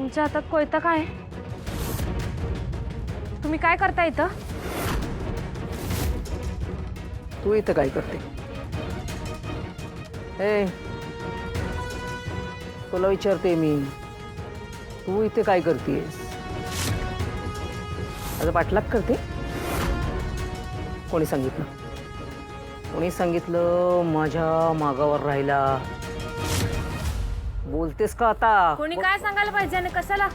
तुमच्या हातात कोयता काय? तुम्ही काय करता इथं? तू इथं काय करते? ए, तुला विचारते मी, तू इथे काय करतेस? माझा पाठलाग करते? कोणी सांगितलं? कोणी सांगितलं माझ्या मागावर राहायला? बोलतेस का आता? कोणी काय सांगायला पाहिजे आणि कशाला?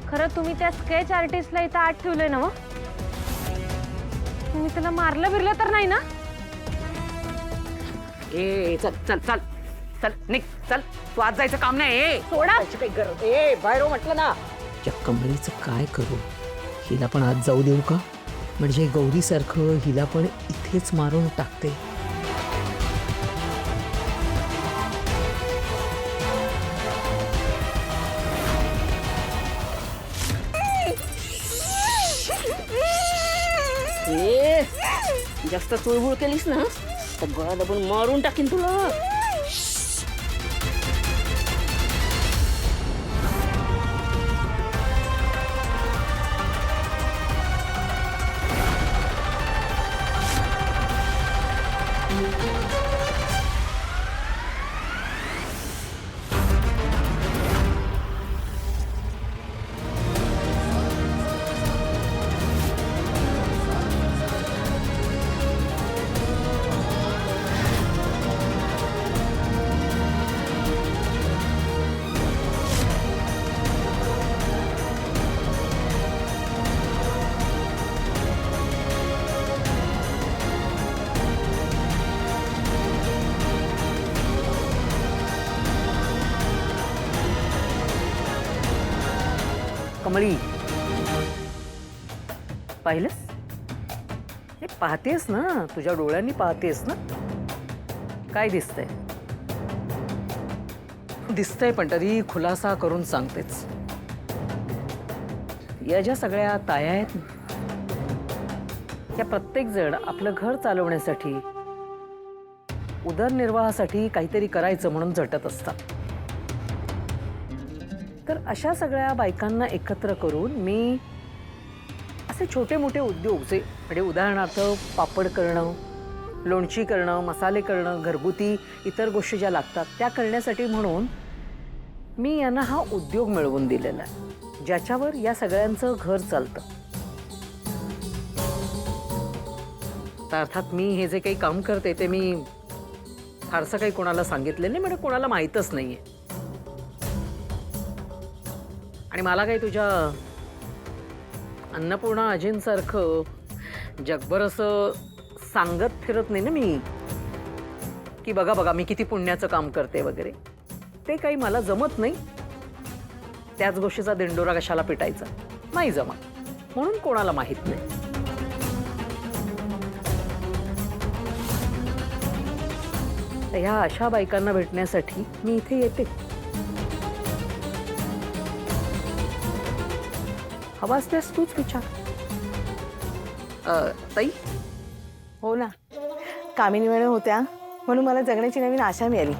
खरं तुम्ही त्या स्केच आर्टिस्टला इथं आत ठेवलंय ना? तुम्ही त्याला मारलं बिरलं तर नाही ना? ए चल चल चल चल निघ चल, तू आज जायचं काम नाही. ए सोडा. काही गरज ए बाहेर म्हटलं ना. या कमळीचं काय करू? हिला पण आज जाऊ देऊ का? म्हणजे गौरीसारखं हिला पण इथेच मारून टाकते. ए जास्त चुळबुळ केलीस ना तर गळा दाबून मारून टाकीन तुला. कमळी पाहिलंस? हे पाहतेस ना, तुझ्या डोळ्यांनी पाहतेस ना. काय दिसतंय? दिसतंय पण तरी खुलासा करून सांगतेच. या ज्या सगळ्या ताया आहेत त्या प्रत्येक जण आपलं घर चालवण्यासाठी, उदरनिर्वाहासाठी काहीतरी करायचं म्हणून झटत असतात. तर अशा सगळ्या बायकांना एकत्र करून मी असे छोटे मोठे उद्योग, जे म्हणजे उदाहरणार्थ पापड करणं, लोणची करणं, मसाले करणं, घरगुती इतर गोष्टी ज्या लागतात त्या करण्यासाठी म्हणून मी यांना हा उद्योग मिळवून दिलेला आहे, ज्याच्यावर या सगळ्यांचं घर चालतं. तर अर्थात मी हे जे काही काम करते ते मी फारसं काही कोणाला सांगितलं नाही, म्हणजे कोणाला माहीतच नाहीये. आणि मला काही तुझ्या अन्नपूर्णा अजिंसारखं जगभर असं सांगत फिरत नाही ना मी, की बघा बघा मी किती पुण्याचं काम करते वगैरे. ते काही मला जमत नाही. त्याच गोष्टीचा दिंडोरा कशाला पिटायचा? नाही जमत, म्हणून कोणाला माहीत नाही. तर ह्या अशा बायकांना भेटण्यासाठी मी इथे येते. हवा असल्यास तूच विचार. ताई? हो ना, कामिनी मॅडम होत्या म्हणून मला जगण्याची नवीन आशा मिळाली.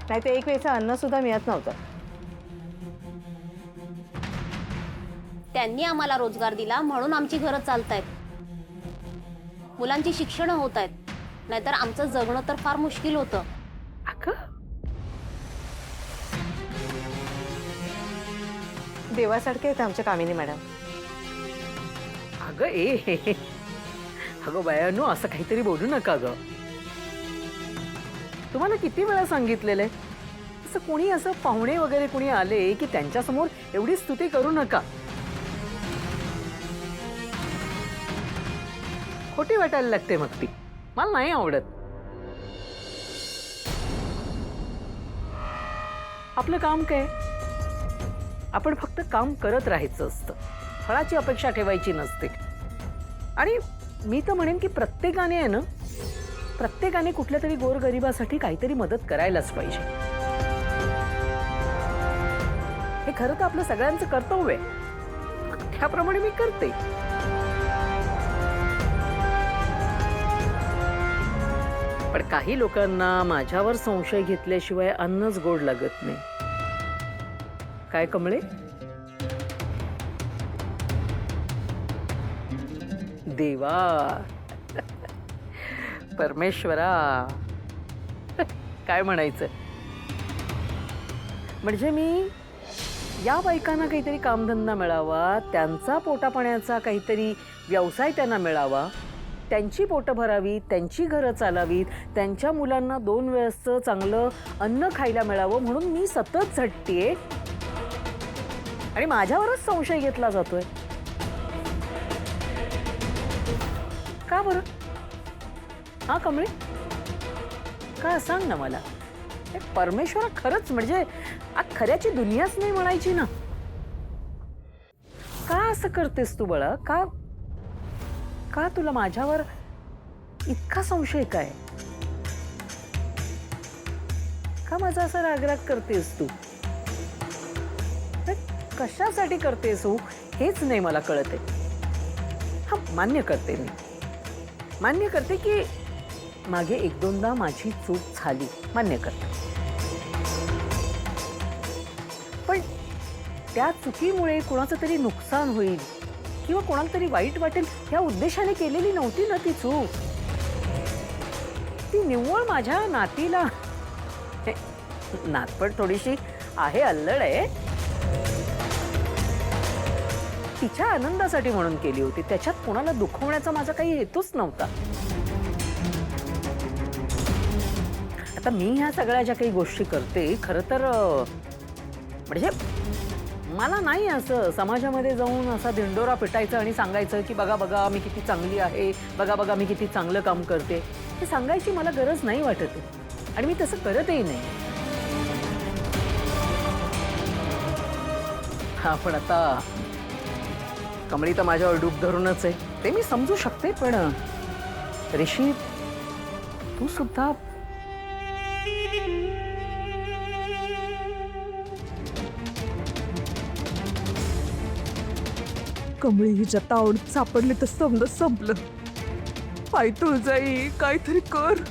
नाही तर एक वेळचं अन्न सुद्धा मिळत नव्हतं. त्यांनी आम्हाला रोजगार दिला म्हणून आमची घरं चालतायत, मुलांची शिक्षण होत आहेत. नाहीतर आमचं जगणं तर फार मुश्किल होतं. अगं देवासारखे आहेत आमच्या कामिनी मॅडम. अगं ए अगं बायानो, असं काहीतरी बोलू नका ग. तुम्हाला किती वेळा सांगितलेलं आहे, असं कोणी असं पाहुणे वगैरे कोणी आले की त्यांच्यासमोर एवढी स्तुती करू नका. खोटी वाटायला लागते मग ती. मला नाही आवडत. आपलं काम काय? आपण फक्त काम करत राहायचं असतं, फळाची अपेक्षा ठेवायची नसते. आणि मी तर म्हणेन की प्रत्येकाने आहे ना, प्रत्येकाने कुठल्या तरी गोरगरिबासाठी काहीतरी मदत करायलाच पाहिजे. हे खरं तर आपलं सगळ्यांचं कर्तव्य आहे. त्याप्रमाणे मी करते. पण काही लोकांना माझ्यावर संशय घेतल्याशिवाय अन्नच गोड लागत नाही. काय कमळे? देवा, परमेश्वरा, काय म्हणायचं. म्हणजे मी या बायकांना काहीतरी कामधंदा मिळावा, त्यांचा पोटापाण्याचा काहीतरी व्यवसाय त्यांना मिळावा, त्यांची पोटं भरावीत, त्यांची घरं चालावीत, त्यांच्या मुलांना 2 वेळचं चांगलं अन्न खायला मिळावं म्हणून मी सतत झटतेय आणि माझ्यावरच संशय घेतला जातोय. का बरं? हा कमळे, का सांग ना मला. हे परमेश्वरा, खरंच म्हणजे खऱ्याची दुनियाच नाही म्हणायची ना. का असं करतेस तू बाळा? का का तुला माझ्यावर इतका संशय काय? का माझा असा रागराग करतेस तू? कशासाठी करतेस तू हेच नाही मला कळत आहे. हा, मान्य करते, मी मान्य करते की मागे 1-2दा माझी चूक झाली, मान्य करते. पण त्या चुकीमुळे कोणाचं तरी नुकसान होईल किंवा कोणाला तरी वाईट वाटेल या उद्देशाने केलेली नव्हती ना ती चूक. ती निव्वळ माझ्या नातीला, नात पण थोडीशी आहे, अल्लड आहे, तिच्या आनंदासाठी म्हणून केली होती. त्याच्यात कोणाला दुखवण्याचा माझा काही हेतूच नव्हता. आता मी ह्या सगळ्या ज्या काही गोष्टी करते, खरं तर म्हणजे मला नाही असं समाजामध्ये जाऊन असा धिंडोरा पिटायचा आणि सांगायचं की बघा बघा मी किती चांगली आहे, बघा बघा मी किती चांगलं काम करते. हे सांगायची मला गरज नाही वाटत आहे आणि मी तसं करतही नाही. हा, पण आता कमळी तर माझ्यावर डूब धरूनच आहे, ते मी समजू शकते. पण ऋषी, तू सुद्धा कमळी हिच्या तावडीत सापडली तर समजा संपलं. पाय तुळजाई, काहीतरी कर.